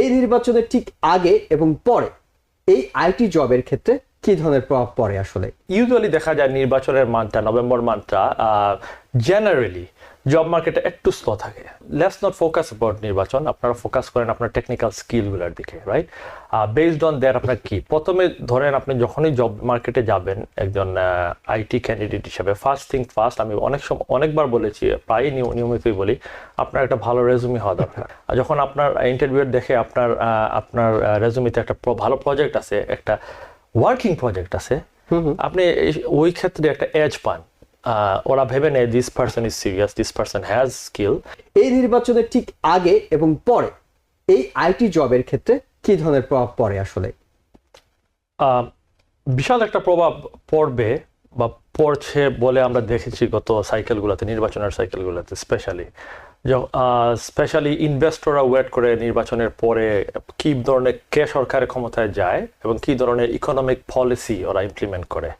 এই নির্বাচনের ঠিক আগে এবং পরে এই আইটি জবের ক্ষেত্রে কি ধরনের প্রভাব পড়ে আসলে? ইউজুয়ালি দেখা যায় নির্বাচনের মানটা নভেম্বর মানটা জেনারেলি জব মার্কেটে একটু স্লো থাকে। লেটস নট ফোকাস অ্যাবাউট নির্বাচন, আপনারা ফোকাস করেন আপনার টেকনিক্যাল স্কিলগুলোর দিকে, রাইট? বেসড অন দ্যাট আপনার কি প্রথমে ধরেন আপনি যখনই জব মার্কেটে যাবেন একজন আইটি ক্যান্ডিডেট হিসাবে, ফার্স্ট থিং ফার্স্ট, আমি অনেকবার বলেছি, প্রায় নিয়মিতই বলি, আপনার একটা ভালো রেজুমি হওয়া দরকার। যখন আপনার ইন্টারভিউ দেখে আপনার রেজুমিতে একটা ভালো প্রজেক্ট আছে, একটা ওয়ার্কিং প্রজেক্ট আছে, আপনি ওই ক্ষেত্রে একটা এজ পান। ওরা ভেবে নেয় this person is serious, this person has skill. এই নির্বাচনের ঠিক আগে এবং পরে এই আইটি জবের ক্ষেত্রে কি ধরনের প্রভাব পড়ে আসলে? বিশাল একটা প্রভাব পড়বে বা পড়ছে বলে আমরা দেখেছি গত সাইকেলগুলোতে, নির্বাচনের সাইকেলগুলোতে স্পেশালি ইনভেস্টররা ওয়েট করে নির্বাচনের পরে কি ধরনের কে সরকারের ক্ষমতায় যায় এবং কি ধরনের ইকোনমিক পলিসি ওরা ইমপ্লিমেন্ট করে।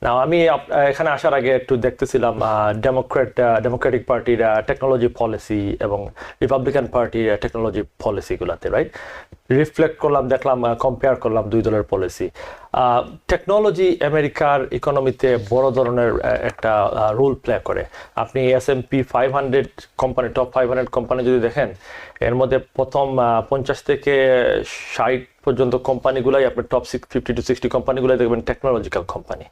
না, আমি এখানে আসার আগে একটু দেখতেছিলাম ডেমোক্রেটিক পার্টির টেকনোলজি পলিসি এবং রিপাবলিকান পার্টির টেকনোলজি পলিসিগুলোতে, রাইট? রিফ্লেক্ট করলাম, দেখলাম, কম্পেয়ার করলাম দুই দলের পলিসি। টেকনোলজি আমেরিকার ইকোনমিতে বড় ধরনের একটা রোল প্লে করে। আপনি S&P 500 কোম্পানি, টপ 500 কোম্পানি যদি দেখেন, এর মধ্যে প্রথম 50 থেকে 60 পর্যন্ত কোম্পানিগুলাই আপনার টপ 50 to 60 কোম্পানিগুলাই দেখবেন টেকনোলজিক্যাল কোম্পানি।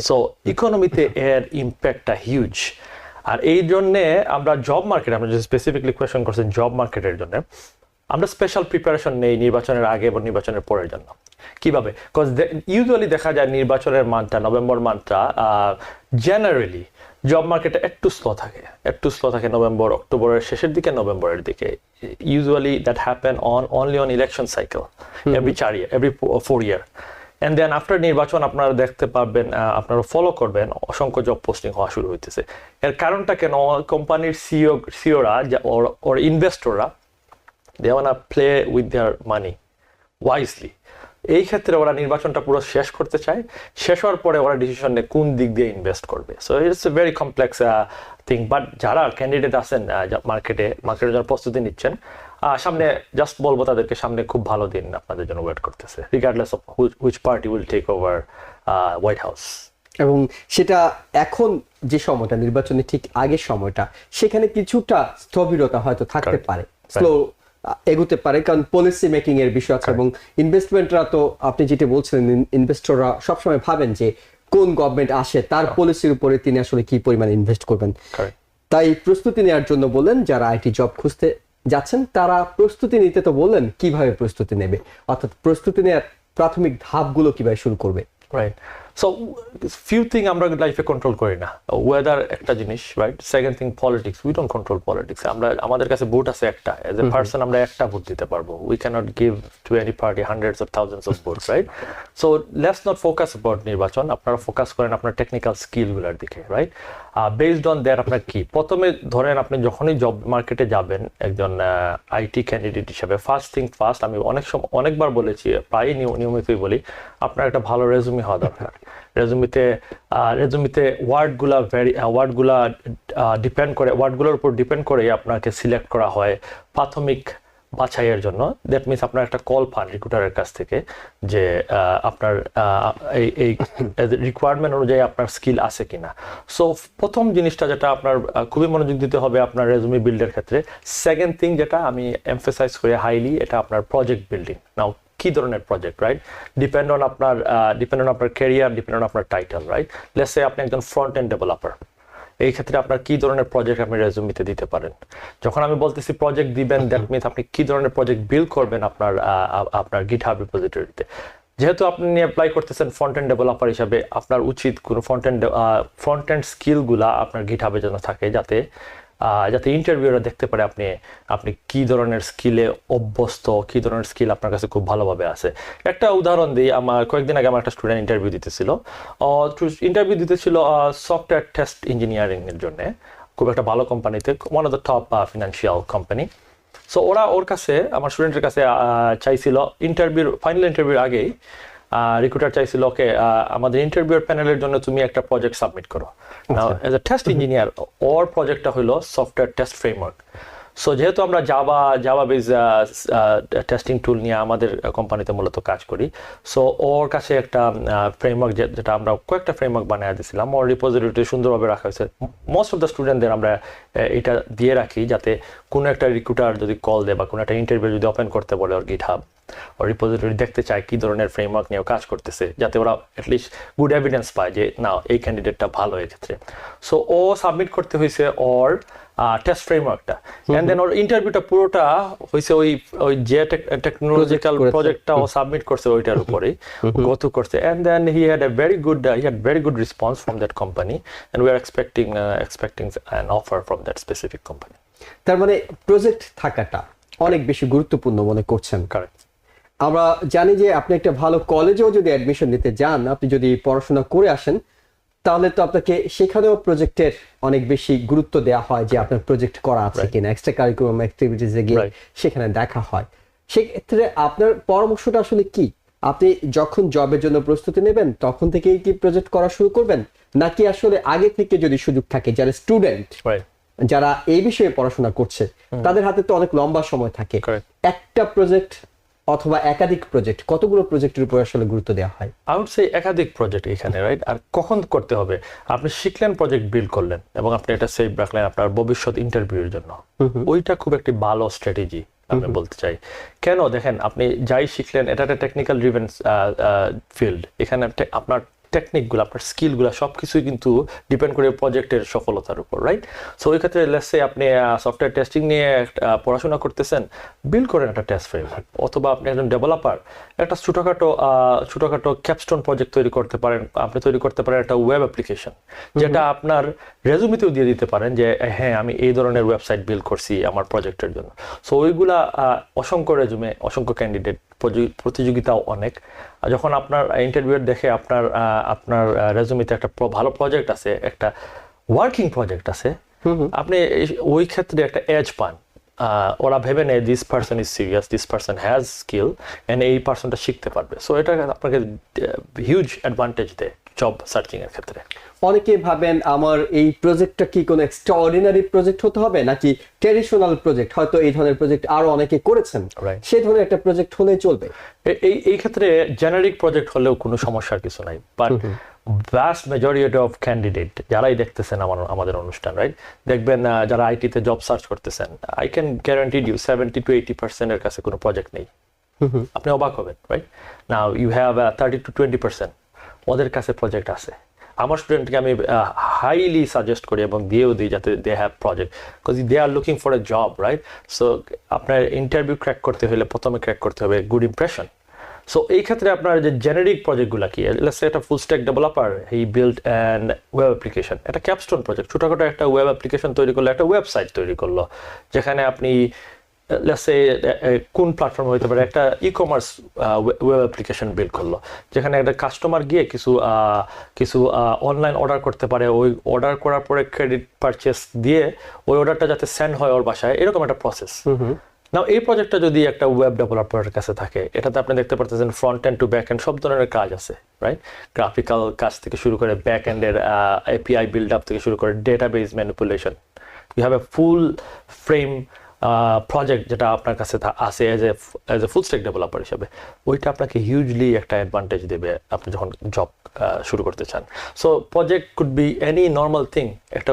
সো ইকোনমিতে এর ইম্প্যাক্টটা হিউজ। আর এই জন্যে আমরা জব মার্কেট, আমরা যদি স্পেসিফিকলি কোয়েশ্চেন করছেন জব মার্কেটের জন্য, আমরা স্পেশাল প্রিপারেশন নেই নির্বাচনের আগে এবং নির্বাচনের পরের জন্য। কিভাবে? বিকজ ইউজুয়ালি দেখা যায় নির্বাচনের মানটা, নভেম্বর মানটা জেনারেলি জব মার্কেটে একটু স্লো থাকে নভেম্বর, অক্টোবরের শেষের দিকে, নভেম্বরের দিকে। Usually that happen only on election cycle, every 4 year। And then after নির্বাচন আপনারা দেখতে পারবেন, আপনারা ফলো করবেন, অসংখ্য জব পোস্টিং হওয়া শুরু হইতেছে। এর কারণটা কেন? কোম্পানির সিওরা ওর ইনভেস্টররা, they wanna play with their money wisely। এই ক্ষেত্রে ওরা নির্বাচনটা পুরো শেষ করতে চায়, শেষ হওয়ার পরে ওরা ডিসিশন নেয় কোন দিক দিয়ে ইনভেস্ট করবে। So it's a very complex thing. But যারা ক্যান্ডিডেট আছেন মার্কেটের জন্য প্রস্তুতি নিচ্ছেন, সামনে জাস্ট বলবো তাদেরকে, সামনে খুব ভালো দিন আপনাদের জন্য ওয়েট করতেছে, regardless of which party will take over White House. এবং সেটা এখন যে সময়টা, নির্বাচনের ঠিক আগের সময়টা, সেখানে কিছুটা স্থবিরতা হয়তো থাকতে পারে, স্লো এগোতে পারে, কারণ পলিসি মেকিং এর বিষয় আছে। এবং ইনভেস্টমেন্টরা তো, আপনি যেটা বলছিলেন, ইনভেস্টররা সবসময় ভাবেন যে কোন গভর্নমেন্ট আসে তার পলিসির উপরে তিনি আসলে কি পরিমাণ ইনভেস্ট করবেন। তাই প্রস্তুতি নেওয়ার জন্য বললেন, যারা আইটি জব খুঁজতে যাচ্ছেন তারা প্রস্তুতি নিতে, তো বললেন কিভাবে প্রস্তুতি নেবে, অর্থাৎ প্রস্তুতি নেওয়ার প্রাথমিক ধাপগুলো কিভাবে শুরু করবে। রাইট। সো ফিউ থিং আমরা লাইফে কন্ট্রোল করি না। ওয়েদার একটা জিনিস, right? Second thing politics, we don't control politics. আমাদের কাছে ভোট আছে একটা, এজ এ পার্সন আমরা একটা ভোট দিতে পারবো। We cannot give to any party hundreds of thousands of votes, right? So let's not focus about নির্বাচন, আপনারা ফোকাস করেন আপনার টেকনিক্যাল স্কিলগুলোর দিকে, রাইট? বেসড অন দ্যাট আপনার কি প্রথমে ধরেন আপনি যখনই জব মার্কেটে যাবেন একজন আইটি ক্যান্ডিডেট হিসাবে, ফার্স্ট থিং ফার্স্ট, আমি অনেকবার বলেছি, প্রায় নিয়মিতই বলি, আপনার একটা ভালো রেজুমি হওয়া দরকার। রেজুমিতে ওয়ার্ডগুলা ওয়ার্ডগুলোর উপর ডিপেন্ড করে আপনাকে সিলেক্ট করা হয় প্রাথমিক বাছাইয়ের জন্য। দ্যাট মিনস আপনার একটা কল পান রিক্রুটারের কাছ থেকে যে আপনার এই রিকোয়ারমেন্ট অনুযায়ী আপনার স্কিল আছে কিনা। সো প্রথম জিনিসটা যেটা আপনার খুবই মনোযোগ দিতে হবে আপনার রেজুমি বিল্ডের ক্ষেত্রে। সেকেন্ড থিং যেটা আমি এমফেসাইজ করি হাইলি, এটা আপনার প্রজেক্ট বিল্ডিং। নাও কি ধরনের প্রজেক্ট, রাইট? ডিপেন্ড অন আপনার ক্যারিয়ার, ডিপেন্ড অন আপনার টাইটেল, রাইট? লেটস সে আপনি একজন ফ্রন্ট এন্ড ডেভেলপার, এই ক্ষেত্রে আপনার কি ধরনের প্রজেক্ট আপনি রেজুমিতে দিতে পারেন। যখন আমি বলতেছি প্রজেক্ট দিবেন, দ্যাট মিনস আপনি কি ধরনের প্রজেক্ট বিল্ড করবেন আপনার গিটহাব রিপোজিটরিতে। যেহেতু আপনি অ্যাপ্লাই করতেছেন ফ্রন্ট এন্ড ডেভেলপার হিসাবে, আপনার উচিত কোনো ফ্রন্ট এন্ড স্কিলগুলা আপনার গিটহাবে যেন থাকে, যাতে ইন্টারভিউরা দেখতে পারে আপনি কি ধরনের স্কিলে অভ্যস্ত, কি ধরনের স্কিল আপনার কাছে খুব ভালোভাবে আছে। একটা উদাহরণ দিই, আমার কয়েকদিন আগে আমার একটা স্টুডেন্ট ইন্টারভিউ দিতেছিল সফটওয়্যার টেস্ট ইঞ্জিনিয়ারিং এর জন্য, খুব একটা ভালো কোম্পানিতে, one of the top financial company. So ওর কাছে, আমার স্টুডেন্টের কাছে চাইছিল ফাইনাল ইন্টারভিউর আগেই রিক্রুটার চাইছিল, ওকে আমাদের ইন্টারভিউর প্যানেলের জন্য তুমি একটা প্রজেক্ট সাবমিট করো। নাও এজ এ টেস্ট ইঞ্জিনিয়ার ওর প্রজেক্টটা হলো সফটওয়্যার টেস্ট ফ্রেমওয়ার্ক। সো যেহেতু আমরা জাভা বেস টেস্টিং টুল নিয়ে আমাদের কোম্পানিতে মূলত কাজ করি, সো ওর কাছে একটা ফ্রেমওয়ার্ক যেটা আমরা কয়েকটা ফ্রেমওয়ার্ক বানিয়ে দিয়েছিলাম, ওর রিপোজিটরিটি সুন্দরভাবে রাখা হয়েছে। মোস্ট অফ দ্য স্টুডেন্টদের আমরা এটা দিয়ে রাখি যাতে কোনো একটা রিক্রুটার যদি কল দেয় বা কোনো একটা ইন্টারভিউ যদি ওপেন করতে বলে ওর গিটহাব ও রিপোজিটরি দেখতে চায় কী ধরনের ফ্রেমওয়ার্ক নিয়ে কাজ করতেছে, যাতে ওরা অ্যাটলিস্ট গুড এভিডেন্স পায় যে না এই ক্যান্ডিডেটটা ভালো এক্ষেত্রে। সো ও সাবমিট করতে হয়েছে ওর টেস্ট ফ্রেমওয়ার্কটা, এন্ড দেন ওর ইন্টারভিউটা পুরোটা হয়েছে ওই যে টেকনোলজিক্যাল প্রজেক্টটা ও সাবমিট করছে ওইটার উপরেই গো করছে, and then he had very good response from that company, and we are expecting an offer from that specific company. তার মানে প্রজেক্ট থাকাটা অনেক বেশি গুরুত্বপূর্ণ মনে করছেন। কারেক্ট। আমরা জানি যে আপনি একটা ভালো কলেজেও যদি অ্যাডমিশন নিতে যান, আপনি যদি পড়াশোনা করে আসেন, তাহলে তো আপনাকে সেখানেও প্রজেক্টের অনেক বেশি গুরুত্ব দেওয়া হয় যে আপনার প্রজেক্ট করা আছে কিনা, এক্সট্রা কারিকুলাম অ্যাক্টিভিটিসে গিয়ে সেখানে দেখা হয়। সেক্ষেত্রে আপনার পরামর্শটা আসলে কি? আপনি যখন জবের জন্য প্রস্তুতি নেবেন তখন থেকেই কি প্রজেক্ট করা শুরু করবেন, নাকি আসলে আগে থেকে যদি সুযোগ থাকে, যারা স্টুডেন্ট যারা এই বিষয়ে পড়াশোনা করছে তাদের হাতে তো অনেক লম্বা সময় থাকে, একটা প্রজেক্ট অথবা একাধিক প্রজেক্ট, কতগুলো প্রজেক্টের উপর আসলে গুরুত্ব দেওয়া হয়? আই উড সে একাধিক প্রজেক্ট এখানে, রাইট? আর কখন করতে হবে? আপনি শিখলেন, প্রজেক্ট বিল্ড করলেন এবং আপনি এটা সেভ রাখলেন আপনার ভবিষ্যৎ ইন্টারভিউর জন্য, ওইটা খুব একটি ভালো স্ট্র্যাটেজি আমি বলতে চাই। কেন দেখেন, আপনি যাই শিখলেন, এটা একটা টেকনিক্যাল ড্রিভেন ফিল্ড, এখানে আপনার টেকনিকগুলো, আপনার স্কিলগুলো সব কিছুই কিন্তু ডিপেন্ড করে প্রজেক্টের সফলতার উপর, রাইট? সো ওই ক্ষেত্রে লেটস সে আপনি সফটওয়্যার টেস্টিং নিয়ে পড়াশোনা করতেছেন, বিল্ড করেন একটা টেস্ট ফ্রেমওয়ার্ক। অথবা আপনি একজন ডেভেলপার, একটা ছোটোখাটো ক্যাপস্টোন প্রজেক্ট তৈরি করতে পারেন। আপনি তৈরি করতে পারেন একটা ওয়েব অ্যাপ্লিকেশন, যেটা আপনার রেজুমেতেও দিয়ে দিতে পারেন যে হ্যাঁ আমি এই ধরনের ওয়েবসাইট বিল্ড করছি আমার প্রজেক্টের জন্য। সো ওইগুলা অসংখ্য রেজুমে, অসংখ্য ক্যান্ডিডেট, প্রতিযোগিতাও অনেক। যখন আপনার ইন্টারভিউর দেখে আপনার রেজুমেতে একটা ভালো প্রজেক্ট আছে, একটা ওয়ার্কিং প্রজেক্ট আছে, আপনি ওই ক্ষেত্রে একটা এজ পান। ওরা ভেবে নেয় this person is serious, this person has skill, and এই পারসনটা শিখতে পারবে। সো এটা আপনাকে হিউজ অ্যাডভান্টেজ দেয় জব সার্চিং এর ক্ষেত্রে। অনেকে ভাবেন আমার এই প্রজেক্টটা কি কোনো এক্সট্রাঅর্ডিনারি প্রজেক্ট হতে হবে, নাকি ট্র্যাডিশনাল প্রজেক্ট, হয়তো এই ধরনের প্রজেক্ট আরো অনেকে করেছেন, সেই ধরনের একটা প্রজেক্ট হলেই চলবে। এই ক্ষেত্রে জেনারিক প্রজেক্ট হলেও কোনো সমস্যার কিছু নাই, but vast majority of candidate যারাই দেখতেছেন আমাদের অনুষ্ঠান, রাইট, দেখবেন যারা আইটিতে জব সার্চ করতেছেন, I can guarantee you 70 to 80% এর কাছে কোনো প্রজেক্ট নেই। আপনি অবাক হবেন, right? Now you have 30 to 20% ওদের কাছে প্রজেক্ট আছে। আমার স্টুডেন্টকে আমি হাইলি সাজেস্ট করি এবং দিয়েও দিই যাতে they have project, because they are looking for a job, right? So আপনার ইন্টারভিউ ক্র্যাক করতে হলে প্রথমে ক্র্যাক করতে হবে গুড ইমপ্রেশন। সো এই ক্ষেত্রে আপনার যে জেনারিক প্রজেক্টগুলো কি, লেটস সে একটা ফুল stack developer, he build an web application, একটা ক্যাপস্টোন প্রজেক্ট, ছোটখাটো একটা ওয়েব অ্যাপ্লিকেশন তৈরি করলো, একটা ওয়েবসাইট তৈরি করলো, যেখানে আপনি লেটস সে কোন প্ল্যাটফর্ম হতে পারে, একটা e commerce web application build করলো, যেখানে একটা কাস্টমার গিয়ে কিছু অনলাইন অর্ডার করতে পারে, ওই অর্ডার করার পরে ক্রেডিট পারচেস দিয়ে ওই অর্ডারটা যাতে সেন্ড হয় ওর বাসায়, এরকম একটা প্রসেস। নাও এই প্রজেক্টটা যদি একটা ওয়েব ডেভেলপারের কাছে থাকে, এটাতে আপনি দেখতে পারতেছেন front end to back end সব ধরনের কাজ আছে, রাইট? গ্রাফিক্যাল কাজ থেকে শুরু করে ব্যাক এন্ডের এপিআই বিল্ড আপ থেকে শুরু করে database manipulation, you have a full frame project যেটা আপনার কাছে আছে as a full stack developer হিসেবে, ওইটা আপনাকে হিউজলি একটা অ্যাডভান্টেজ দেবে আপনি যখন জব শুরু করতে চান। So project could be any normal thing, একটা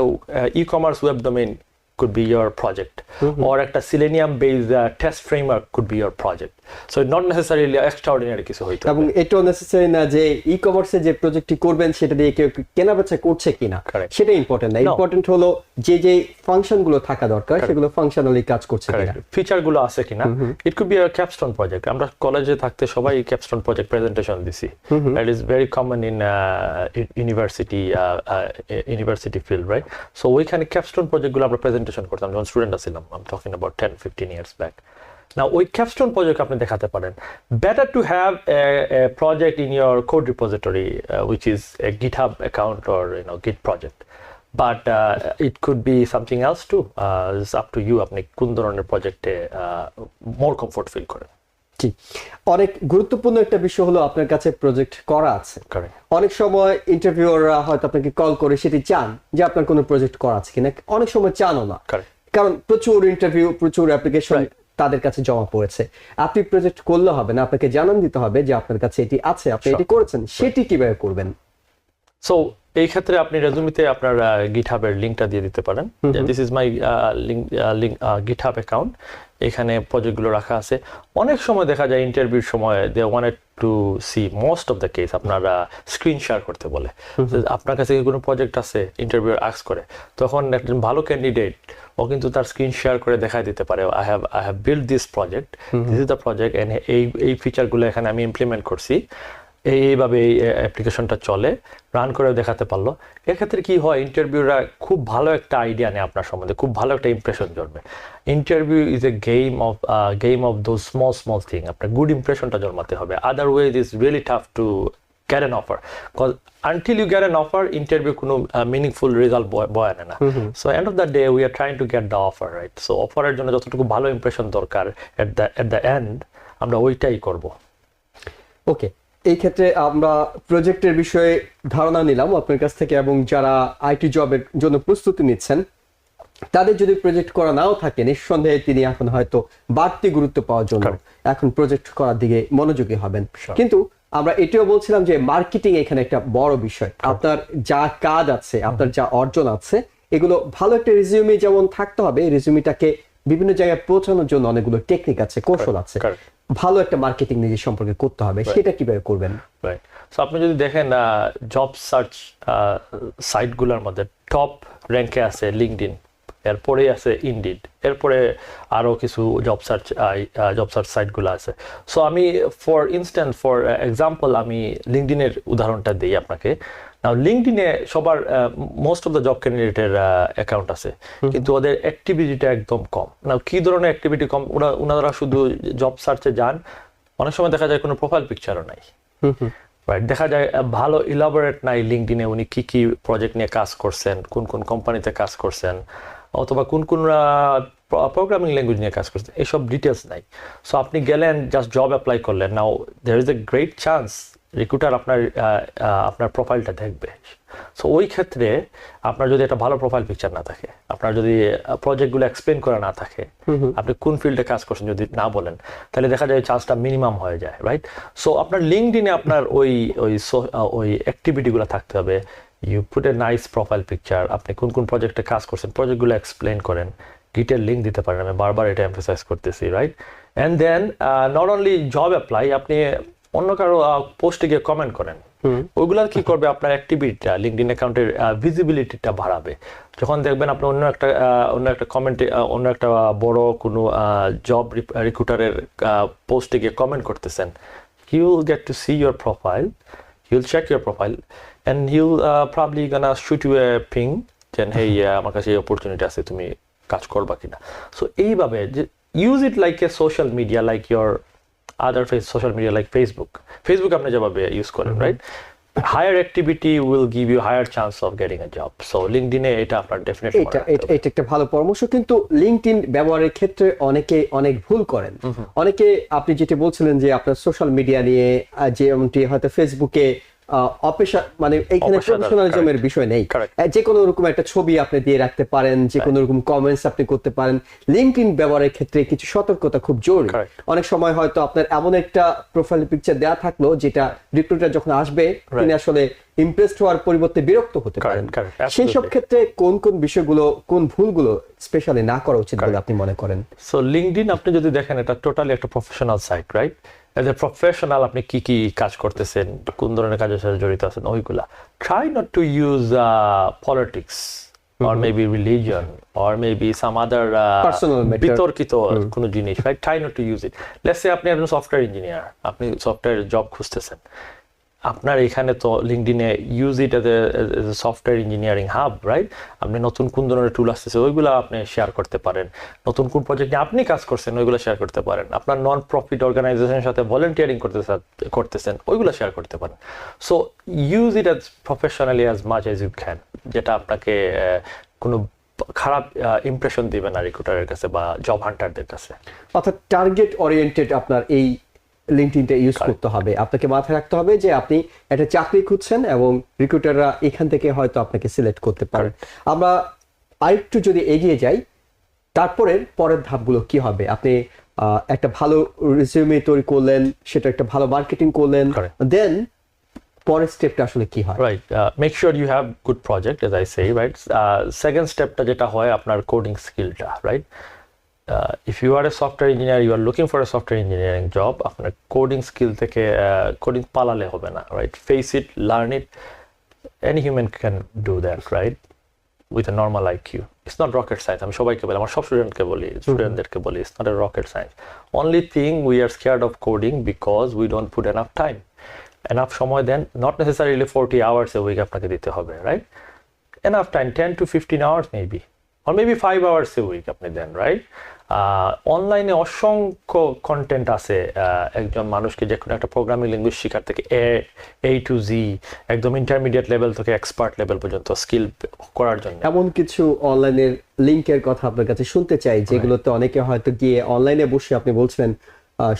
e commerce web domain could be your project, or একটা Selenium based test framework could be your project. So not necessarily extraordinary কিছু হইতে হবে, এবং এটাও নেসেসারি না যে ই কমার্সে যে প্রজেক্টটি করবেন সেটা দিয়ে কেউ কেনাবেচা করছে কিনা, সেটা ইম্পর্টেন্ট না। ইম্পর্টেন্ট হলো যে ফাংশনগুলো থাকা দরকার সেগুলো ফাংশনালি কাজ করছে কিনা, ফিচারগুলো আছে কিনা। It could be a capstone project. আমরা কলেজে থাকতে সবাই ক্যাপস্টোন প্রজেক্ট প্রেজেন্টেশন দিছি, that is very common in university field, right? So ওইখানে ক্যাপস্টোন প্রজেক্টগুলো আমরা প্রেজেন্টেশন করতাম যখন স্টুডেন্ট ছিলাম। I am talking about 10-15 years back. Now ওই ক্যাপস্টোন প্রজেক্ট আপনি দেখাতে পারেন। Better to have a project in your code repository which is a GitHub account or Git project, but it could be something else too. It's up to you, আপনি কোন ধরনের প্রজেক্টে more comfort feel করেন। জি, অনেক গুরুত্বপূর্ণ একটা বিষয় হলো আপনার কাছে প্রজেক্ট করা আছে। অনেক সময় ইন্টারভিউয়াররা হয়তো আপনাকে কল করে সেটি চান যে আপনার কোনো প্রজেক্ট করা আছে কিনা, অনেক সময় চানও না। কারণ প্রচুর ইন্টারভিউ, প্রচুর অ্যাপ্লিকেশন তাদের কাছে জমা পড়েছে। আপনি প্রজেক্ট করলে হবে না, আপনাকে জানান দিতে হবে যে আপনার কাছে এটি আছে, আপনি এটি করেছেন, সেটি কিভাবে করবেন। সো এই ক্ষেত্রে আপনি রেজুমিতে আপনার গিটহাবের লিঙ্কটা দিয়ে দিতে পারেন। This is my GitHub account, এখানে প্রজেক্টগুলো রাখা আছে। অনেক সময় দেখা যায় ইন্টারভিউর সময় they wanted to see most of the case আপনারা স্ক্রিন শেয়ার করতে বলে। আপনার কাছে কোনো প্রজেক্ট আছে, ইন্টারভিউ আস্ক করে, তখন একজন ভালো ক্যান্ডিডেট ও কিন্তু তার স্ক্রিন শেয়ার করে দেখাই দিতে পারে, I have build this project, this is the project, and এই ফিচারগুলো এখানে আমি ইমপ্লিমেন্ট করছি, এইভাবে এই অ্যাপ্লিকেশনটা চলে, রান করে দেখাতে পারলো। এক্ষেত্রে কি হয়, ইন্টারভিউরা খুব ভালো একটা আইডিয়া নেয় আপনার সম্বন্ধে, খুব ভালো একটা ইমপ্রেশন জন্মে। Interview is a game of those small thing. আপনার গুড ইমপ্রেশনটা জন্মাতে হবে, otherwise is really tough to get an offer, because until you get an offer, interview কোনো meaningful result বয় আনে না। So end of the day we are trying to get the offer, right? So অফারের জন্য যতটুকু ভালো impression দরকার at the end আমরা ওইটাই করব। ওকে, এই ক্ষেত্রে আমরা প্রজেক্টের বিষয়ে ধারণা নিলাম আপনার কাছ থেকে, এবং যারা আইটি জবের জন্য প্রস্তুতি নিচ্ছেন তাদের যদি প্রজেক্ট করা নাও থাকে, নিঃসন্দেহে তিনি এখন হয়তো বাড়তি গুরুত্ব পাওয়ার জন্য এখন প্রজেক্ট করার দিকে মনোযোগী হবেন। কিন্তু আমরা এটাও বলছিলাম যে মার্কেটিং এখানে একটা বড় বিষয়। আপনার যা কাজ আছে, আপনার যা অর্জন আছে, এগুলো ভালো একটা রেজিউমে যেমন থাকতে হবে, রেজিউমিটাকে বিভিন্ন জায়গায় পৌঁছানোর জন্য অনেকগুলো টেকনিক আছে, কৌশল আছে। ভালো একটা মার্কেটিং নিজের সম্পর্কে করতে হবে, সেটা কিভাবে করবেন? রাইট। সো আপনি যদি দেখেন জব সার্চ সাইটগুলোর মধ্যে টপ র্যাঙ্কে আছে লিঙ্কডইন, এরপরে আছে ইনডিড, এরপরে আরও কিছু জব সার্চ সাইটগুলো আছে। সো আমি ফর এক্সাম্পল আমি লিঙ্কডইনের উদাহরণটা দিই আপনাকে। নাও লিঙ্কডইনে সবার মোস্ট অফ দ্য জব ক্যান্ডিডেটের অ্যাকাউন্ট আছে, কিন্তু ওদের অ্যাক্টিভিটিটা একদম কম। নাও কি ধরনের অ্যাক্টিভিটি কম? ওনারা শুধু জব সার্চে যান, অনেক সময় দেখা যায় কোনো প্রোফাইল পিকচারও নাই, রাইট? দেখা যায় ভালো ইলাবোরেট নাই লিঙ্কডইনে উনি কি কি প্রজেক্ট নিয়ে কাজ করছেন, কোন কোন কোম্পানিতে কাজ করছেন, অথবা কোন কোন প্রোগ্রামিং ল্যাঙ্গুয়েজ নিয়ে কাজ করছেন, এইসব ডিটেলস নাই। সো আপনি গেলেন, জাস্ট জব অ্যাপ্লাই করলেন, now there is a great chance recruiter আপনার প্রোফাইলটা দেখবে। সো ওই ক্ষেত্রে আপনার যদি একটা ভালো প্রোফাইল পিকচার না থাকে, আপনার যদি প্রজেক্টগুলো এক্সপ্লেন করা না থাকে, আপনি কোন ফিল্ডে কাজ করছেন যদি না বলেন, তাহলে দেখা যায় চান্সটা মিনিমাম হয়ে যায়, রাইট? সো আপনার লিঙ্কডইনে আপনার ওই অ্যাক্টিভিটিগুলো থাকতে হবে। You put a nice profile picture, আপনি কোন কোন প্রজেক্টে কাজ করছেন, প্রজেক্টগুলো এক্সপ্লেন করেন, ডিটেল লিঙ্ক দিতে পারেন, আমি বারবার এটা এমফাসাইজ করতেছি, right? And then not only job apply, আপনি অন্য কারো পোস্টে গিয়ে কমেন্ট করেন। ওইগুলা কি করবে, আপনার অ্যাক্টিভিটিটা, লিঙ্কডইন অ্যাকাউন্টের ভিজিবিলিটিটা বাড়াবে। যখন দেখবেন আপনি অন্য একটা কমেন্টে, অন্য একটা বড় কোনো জব রিক্রুটারের পোস্টে গিয়ে কমেন্ট করতেছেন, he will get to see your profile, he will check your profile, and he'll probably gonna shoot you a ping then hey আমার কাছে এই অপরচুনিটি আছে, তুমি কাজ করবা কিনা। সো এইভাবে use it like a social media, like your other social media like Facebook আপনি যেভাবে ইউজ করেন, right? Higher activity will give you higher chance of getting a job. So লিঙ্কডইনে এটা আপনার ডেফিনেটলি এটা একটা ভালো পরামর্শ। কিন্তু লিঙ্কডইন ব্যবহারের ক্ষেত্রে অনেকে অনেক ভুল করেন। অনেকে, আপনি যেটা বলছিলেন যে আপনার সোশ্যাল মিডিয়া নিয়ে, যেমনটি হয়তো ফেসবুকে মানে এইখানে প্রফেশনালিজমের বিষয় নেই, যে কোনো রকম একটা ছবি আপনি দিয়ে রাখতে পারেন, যে কোনো রকম কমেন্টস আপনি করতে পারেন। লিঙ্কডইন ব্যবহারের ক্ষেত্রে কিছু সতর্কতা খুব জরুরি। অনেক সময় হয়তো আপনার এমন একটা প্রোফাইল পিকচার দেওয়া থাকলো যেটা রিক্রুটার যখন আসবে তিনি আসলে ইমপ্রেসড হওয়ার পরিবর্তে বিরক্ত হতে পারেন। সেই সব ক্ষেত্রে কোন কোন বিষয়গুলো, কোন ভুলগুলো স্পেশালি না করা উচিত বলে আপনি মনে করেন? সো লিঙ্কডইন আপনি যদি দেখেন, এটা টোটালি একটা professional site, right? As a professional আপনি কি কি কাজ করতেছেন, কোন ধরনের কাজের সাথে জড়িত আছেন, ওইগুলা try not to use politics or maybe religion or maybe some other বিতর্কিত কোনো জিনিস, right? Try not to use it. Let's say আপনি একজন সফটওয়্যার ইঞ্জিনিয়ার, আপনি সফটওয়্যার জব খুঁজতেছেন, আপনার এখানে তো লিঙ্কডইনে use it as a software engineering hub, right? আপনি নতুন কোন ধরনের টুল আসতেছে ওইগুলো আপনি শেয়ার করতে পারেন, নতুন কোন প্রজেক্টে আপনি কাজ করছেন ওইগুলো শেয়ার করতে পারেন, আপনার নন প্রফিট অর্গানাইজেশনের সাথে ভলেন্টিয়ারিং করতেছেন ওইগুলো শেয়ার করতে পারেন। So use it as professionally as much as you can, যেটা আপনাকে কোনো খারাপ ইমপ্রেশন দিবে না রিক্রুটারের কাছে বা জব হান্টারদের কাছে। অর্থাৎ টার্গেট ওরিয়েন্টেড আপনার এই লিঙ্কডইনটা ইউজ করতে হবে। আপনাকে মাথায় রাখতে হবে যে আপনি একটা চাকরি খুঁজছেন এবং রিক্রুটাররা এখান থেকে হয়তো আপনাকে সিলেক্ট করতে পারে। আমরা আরেকটু যদি এগিয়ে যাই, তারপরে পরের ধাপগুলো কি হবে? আপনি একটা ভালো রিজিউমে তৈরি করলেন, সেটা একটা ভালো মার্কেটিং করলেন, দেন পরের স্টেপটা আসলে কি হয়? Right, make sure you have good project as I say, right. Second স্টেপটা যেটা হয় আপনার কোডিং স্কিলটা, right. If you are a software engineer, you are looking for a software engineering job, আপনার কোডিং স্কিল থেকে কোডিং পালালে হবে না, right. Face it, learn it, any human can do that, right, with a normal IQ. It's not rocket science. আমি সবাইকে বলি, আমার সব স্টুডেন্টকে বলি, স্টুডেন্টদেরকে বলি, it's not a rocket science. Only thing we are scared of coding because we don't put enough time. Enough সময় দেন, not necessarily 40 hours a week আপনাকে দিতে হবে, right? Enough time, 10 to 15 hours maybe, or maybe 5 hours a week আপনি দেন, right? অনলাইনে অসংখ্য content আছে একজন মানুষকে যে কোনো একটা প্রোগ্রামিং ল্যাঙ্গুয়েজ শেখার থেকে A to Z, একদম ইন্টারমিডিয়েট লেভেল থেকে এক্সপার্ট লেভেল পর্যন্ত স্কিল করার জন্য। এমন কিছু অনলাইনের লিংকের কথা আপনার কাছে শুনতে চাই, যেগুলোতে অনেকে হয়তো গিয়ে অনলাইনে বসে, আপনি বলছিলেন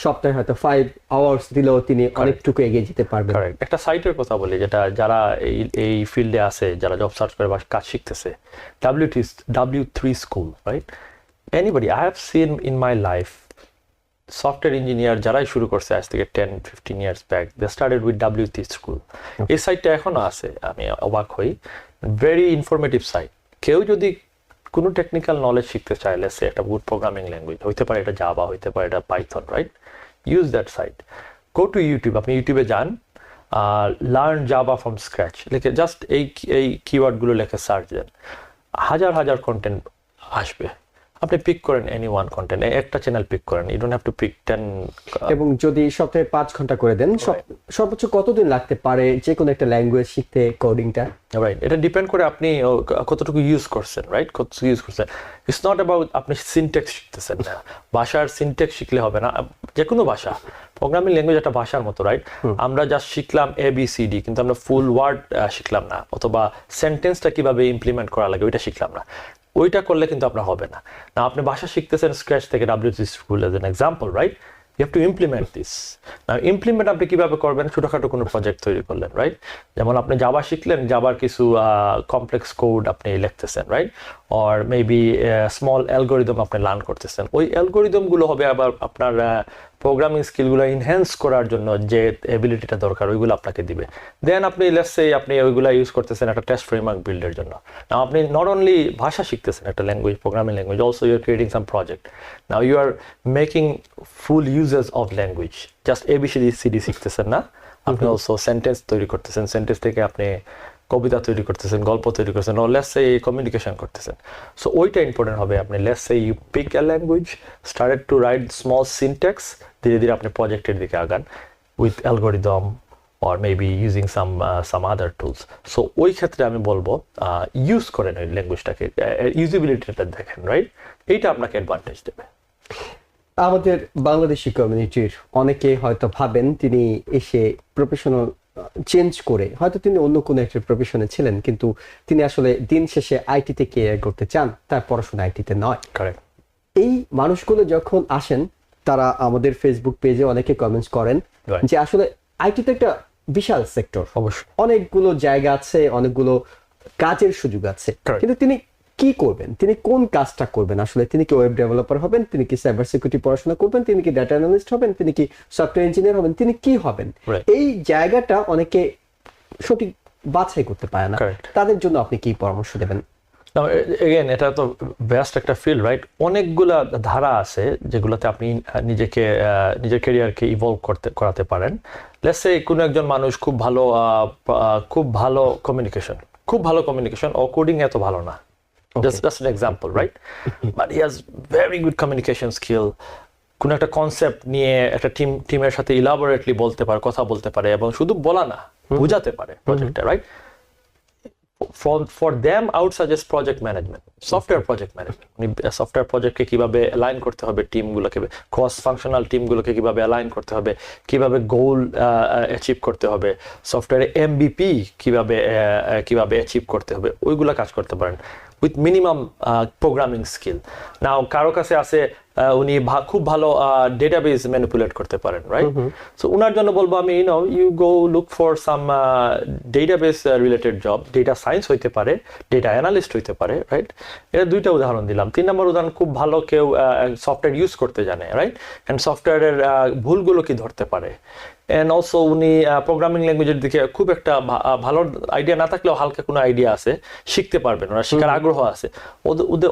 সপ্তাহে হয়তো 5 আওয়ার্স দিলেও তিনি অনেকটু এগিয়ে যেতে পারবেন। একটা সাইটের কথা বলি, যেটা যারা এই ফিল্ডে আছে, যারা জব সার্চ করে বা কাজ শিখতেছে, W3 school, right. Anybody I have seen in my life, software engineer যারাই শুরু করছে আজ থেকে 10-15 years back, they started with W3 school. এই সাইটটা এখনো আছে, আমি অবাক হই। Very informative site. কেউ যদি কোনো টেকনিক্যাল নলেজ শিখতে চায়, লেটস সে একটা গুড প্রোগ্রামিং ল্যাঙ্গুয়েজ, হইতে পারে এটা জাভা, হইতে পারে এটা Python, right, use that site. Go to YouTube, আপনি ইউটিউবে যান, লার্ন জাভা ফ্রম স্ক্র্যাচ লিখে জাস্ট এই কিওয়ার্ডগুলো লিখে সার্চ দেন, হাজার হাজার কন্টেন্ট আসবে। আপনি পিক করেন এনি ওয়ান কন্টেন্ট, একটা চ্যানেল পিক করেন, you don't have to pick 10। এবং যদি সপ্তাহে 5 ঘন্টা করে দেন, সর্বোচ্চ কতদিন লাগতে পারে যে কোনো একটা ল্যাঙ্গুয়েজ শিখতে, কোডিংটা? রাইট, এটা ডিপেন্ড করে আপনি কতটুকু ইউজ করছেন, রাইট, কতটুকু ইউজ করছেন। ইটস নট অ্যাবাউট আপনি সিনট্যাক্স শিখতেছেন না, ভাষার সিনট্যাক্স শিখলে হবে না। যে কোনো ভাষা, প্রোগ্রামিং ল্যাঙ্গুয়েজ একটা ভাষার মতো, রাইট। আমরা জাস্ট শিখলাম ABCD, কিন্তু আমরা ফুল ওয়ার্ড শিখলাম না, অথবা সেন্টেন্সটা কিভাবে ইমপ্লিমেন্ট করা লাগে ওইটা শিখলাম না। ওইটা করলে কিন্তু আপনার হবে না। না, আপনি ভাষা শিখতেছেন স্ক্র্যাচ থেকে, W3 school as an example, right. You have to implement this. না, ইমপ্লিমেন্ট আপনি কিভাবে করবেন? ছোটখাটো কোনো প্রজেক্ট তৈরি করলেন, রাইট। যেমন আপনি জাভা শিখলেন, জাভার কিছু কমপ্লেক্স কোড আপনি লিখতেছেন, right, or maybe small algorithm আপনি লার্ন করতেছেন। ওই অ্যালগোরিদমগুলো হবে আবার আপনার প্রোগ্রামিং স্কিলগুলো এনহ্যান্স করার জন্য যে এবিলিটিটা দরকার, ওইগুলো আপনাকে দিবে। দেন আপনি লেটস সে আপনি ওইগুলো ইউজ করতেছেন একটা টেস্ট ফ্রেমওয়ার্ক বিল্ডের জন্য। নাও আপনি নট অনলি ভাষা শিখতেছেন, একটা language, programming language, also you are creating some project. Now you are making full uses of language, just ABCD শিখতেছেন না, আপনি অলসো সেন্টেন্স তৈরি করতেছেন, সেন্টেন্স থেকে আপনি কবিতা তৈরি করতেছেন, গল্প তৈরি করতেছেন, ও লেটস সে কমিউনিকেশন করতেছেন। সো ওইটা ইম্পর্টেন্ট হবে। আপনি let's say you pick a language, started to write small syntax, ধীরে ধীরে আপনি প্রজেক্টের দিকে আগান with algorithm or maybe using some other tools. So ওই ক্ষেত্রে আমি বলবো ইউজ করেন ওই ল্যাঙ্গুয়েজটাকে, ইউজিবিলিটিটা দেখেন, রাইট। এইটা আপনাকে অ্যাডভান্টেজ দেবে। আমাদের বাংলাদেশি কমিউনিটির অনেকে হয়তো ভাবেন তিনি এসে প্রফেশনাল চেঞ্জ করে, হয়তো তিনি অন্য কোনো একটা প্রফেশনে ছিলেন, কিন্তু তিনি আসলে দিন শেষে আইটিতে কেরিয়ার করতে চান, তার পড়াশোনা আইটিতে নয়। কারেক্ট। এই মানুষগুলো যখন আসেন, তারা আমাদের ফেসবুক পেজে অনেকে কমেন্টস করেন যে আসলে আইটিতে একটা বিশাল সেক্টর, অবশ্যই অনেকগুলো জায়গা আছে, অনেকগুলো কাজের সুযোগ আছে, কিন্তু তিনি কি করবেন, তিনি কোন কাজটা করবেন? আসলে তিনি কি ওয়েব ডেভেলপার হবেন, তিনি কি সাইবার সিকিউরিটি পড়াশোনা করবেন, তিনি কি ডাটা অ্যানালিস্ট হবেন, তিনি কি সফটওয়্যার ইঞ্জিনিয়ার হবেন, তিনি কি হবেন? এই জায়গাটা অনেকে সঠিক বাছাই করতে পারে না। তাদের জন্য আপনি কি পরামর্শ দেবেন? এগেন, এটা তো বেস্ট একটা ফিল্ড, রাইট। অনেকগুলা ধারা আছে যেগুলোতে আপনি নিজের ক্যারিয়ারকে ইভলভ করাতে পারেন। লেটস সে কোনো একজন মানুষ খুব ভালো কমিউনিকেশন ও কোডিং এত ভালো না, just an example, right? But he has very good communication skill. কোনো একটা কনসেপ্ট নিয়ে একটা টিমের সাথে ইলাবোরেটলি কথা বলতে পারে, এবং শুধু বলা না, বোঝাতে পারে প্রজেক্টটা, right. For them, I would suggest project management, software project management. Software প্রজেক্টকে কিভাবে অ্যালাইন করতে হবে, টিমগুলোকে, ক্রস ফাংশনাল টিমগুলোকে কিভাবে অ্যালাইন করতে হবে, কিভাবে গোল অ্যাচিভ করতে হবে, সফটওয়্যারে MVP কিভাবে অ্যাচিভ করতে হবে, ওইগুলো কাজ করতে পারেন। With minimum programming skill. Now কারো কাছে আছে উনি খুব ভালো ডেটাবেস ম্যানিপুলেট করতে পারেন, রাইট? সো উনার জন্য বলবো আমি you go look for some database related job, data science হইতে পারে, ডেটা অ্যানালিস্ট হইতে পারে, রাইট? এটা দুইটা উদাহরণ দিলাম। 3 নম্বর উদাহরণ, খুব ভালো কেউ সফটওয়্যার ইউজ করতে জানে, রাইট? অ্যান্ড সফটওয়্যারের ভুলগুলো কি ধরতে পারে। অ্যান্ড অলসো উনি প্রোগ্রামিং ল্যাঙ্গুয়েজের দিকে খুব একটা ভালো আইডিয়া না থাকলেও হালকা কোনো আইডিয়া আছে, শিখতে পারবেন, ওরা শেখার আগ্রহ আছে।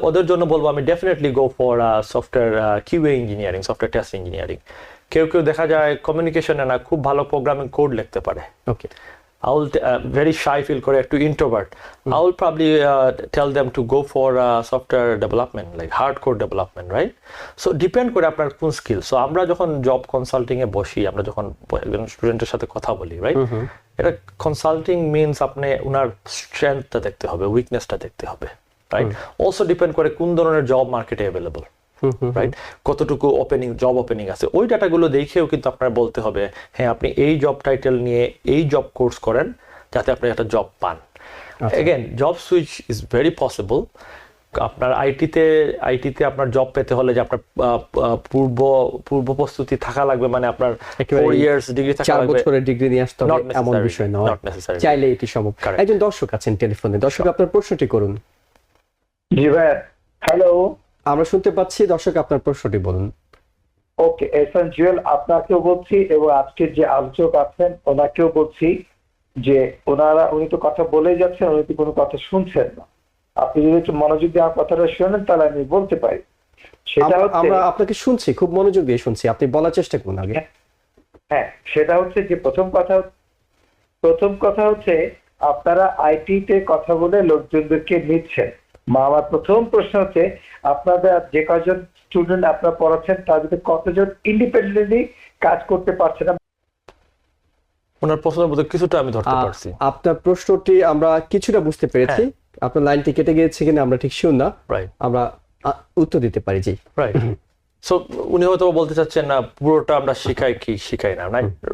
ওদের জন্য বলবো আমি definitely go for software QA engineering, software test engineering. কেউ দেখা যায় কমিউনিকেশনে না খুব ভালো প্রোগ্রামিং কোড লিখতে পারে, ওকে, I will very shy feel করে একটু introvert. I will probably tell them to go for software development, like hardcore development, right? So depend করে আপনার কোন স্কিল। সো আমরা যখন জব কনসাল্টিং এ বসি, আমরা যখন একজন স্টুডেন্টের সাথে কথা বলি, রাইট? এটা কনসাল্টিং মিনস আপনি ওনার স্ট্রেংথটা দেখতে হবে, উইকনেসটা দেখতে হবে, রাইট? অলসো ডিপেন্ড করে কোন ধরনের জব মার্কেটে অ্যাভেলেবল, রাইট? কতটুকু জব ওপেনিং আছে, ওই ডাটাগুলো দেখেও কিন্তু আপনার বলতে হবে হ্যাঁ আপনি এই জব টাইটেল নিয়ে এই জব কোর্স করেন যাতে আপনি একটা জব পান। Again job switch is very possible. আপনার আইটিতে আপনার জব পেতে হলে যে আপনার পূর্ব প্রস্তুতি থাকা লাগবে, মানে আপনার 4 ইয়ার্স ডিগ্রি থাকা লাগবে, 4 বছরের ডিগ্রি নিয়ে আসতে হবে এমন বিষয় নয়, চাইলে এটি সম্ভব। একজন দর্শক আছেন টেলিফোনে, দর্শক আপনার প্রশ্নটি করুন। জি ভাই, হ্যালো, আমরা শুনতে পাচ্ছি, দর্শক আপনার প্রশ্নটি বলুন। ওকে, এহসান জুয়েল আপনাকেও বলছি এবং আজকের যে আলোচক আছেন ওনাকেও বলছি যে উনি তো কথা বলেই যাচ্ছেন, উনি তো কোনো কথা শুনছেন না। আপনি যদি একটু মনোযোগ দিয়ে আমার কথাটা শোনেন তাহলে আমি বলতে পারি। সেটা হচ্ছে, আমরা আপনাকে শুনছি, খুব মনোযোগ দিয়ে শুনছি, আপনি বলার চেষ্টা করুন আগে। হ্যাঁ, সেটা হচ্ছে যে প্রথম কথা হচ্ছে আপনারা আইটিতে কথা বলে লোকজনদেরকে নিচ্ছেন। আমার প্রথম প্রশ্ন হচ্ছে আপনাদের যে কজন স্টুডেন্ট আপনারা পড়াচ্ছেন তার ভিতরে কতজন ইন্ডিপেন্ডেন্টলি কাজ করতে পারছে না? ওনার প্রশ্নের মধ্যে কিছুটা আমি ধরতে পারছি। আপনার প্রশ্নটি আমরা কিছুটা বুঝতে পেরেছি, আপনার লাইনটি কেটে গিয়েছে কিনা আমরা ঠিক শিওর না, আমরা উত্তর দিতে পারি। জি, রাইট। সো উনি হয়তো বলতে চাচ্ছেন না পুরোটা আমরা শিখাই না,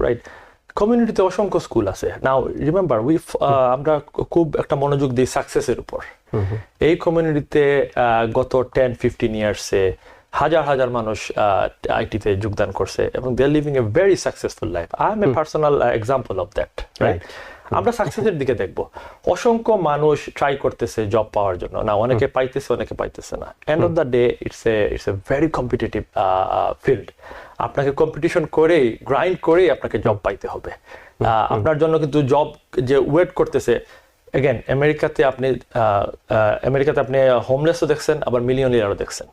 রাইট? কমিউনিটিতে অসংখ্য স্কুল আছে। নাও রিমেম্বার আমরা খুব একটা মনোযোগ দিই সাকসেসের উপর। এই কমিউনিটিতে গত 10-15 ইয়ার্সে হাজার মানুষ আইটিতে যোগদান করছে এবং they are living a very successful life. I am a personal example of that, right? আমরা সাকসেসের দিকে দেখবো। অসংখ্য মানুষ ট্রাই করতেছে জব পাওয়ার জন্য, না অনেকে পাইতেছে অনেকে পাইতেছে না। End of the day it's a very competitive field. আপনাকে কম্পিটিশন করেই, গ্রাইন্ড করেই আপনাকে জব পাইতে হবে। আপনার জন্য কিন্তু জব যে ওয়েট করতেছে, এগেন আমেরিকাতে আপনি হোমলেসও দেখছেন, আবার মিলিয়নিয়ারও দেখছেন।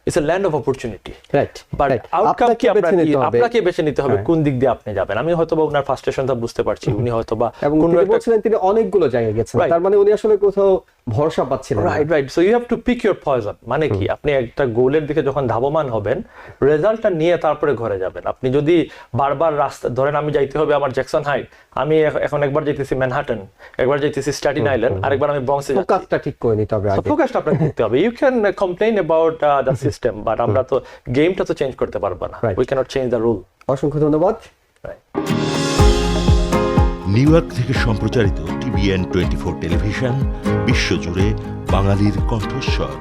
It's a land of opportunity, right? But outcome কি আপনাকে বেছে নিতে হবে কোন দিক দিয়ে আপনি যাবেন। আমি হয়তোবা ওনার ফ্রাস্ট্রেশনটা বুঝতে পারছি, উনি হয়তোবা বলছিলেন তিনি অনেকগুলো জায়গায় গেছেন, তার মানে উনি আসলে কোথাও ভরসা পাচ্ছিলেন না। Right. So you have to pick your poison. মানে কি, আপনি একটা গোলের দিকে যখন ধাবমান হবেন, রেজাল্টটা নিয়ে তারপরে ঘরে যাবেন। আপনি যদি বারবার রাস্তা ধরেন, আমি যাইতে হবে আমার জ্যাকসন হাইট, আমি এখন একবার যাইতেছি ম্যানহাটন, একবার যাইতেছি স্ট্যাটিন আইল্যান্ড, আরেকবার আমি ব্রঙ্কসে যাচ্ছি। ফোকাসটা ঠিক করে নিতে হবে, ফোকাসটা আপনাকে করতে হবে। You can complain about the system, but আমরা তো গেমটা তো চেঞ্জ করতে পারবো না। We can't change the rule. অসংখ্য ধন্যবাদ। নিউ ইয়র্ক থেকে সম্প্রচারিত TVN 24 টেলিভিশন বিশ্বজুড়ে বাঙালির কণ্ঠস্বর।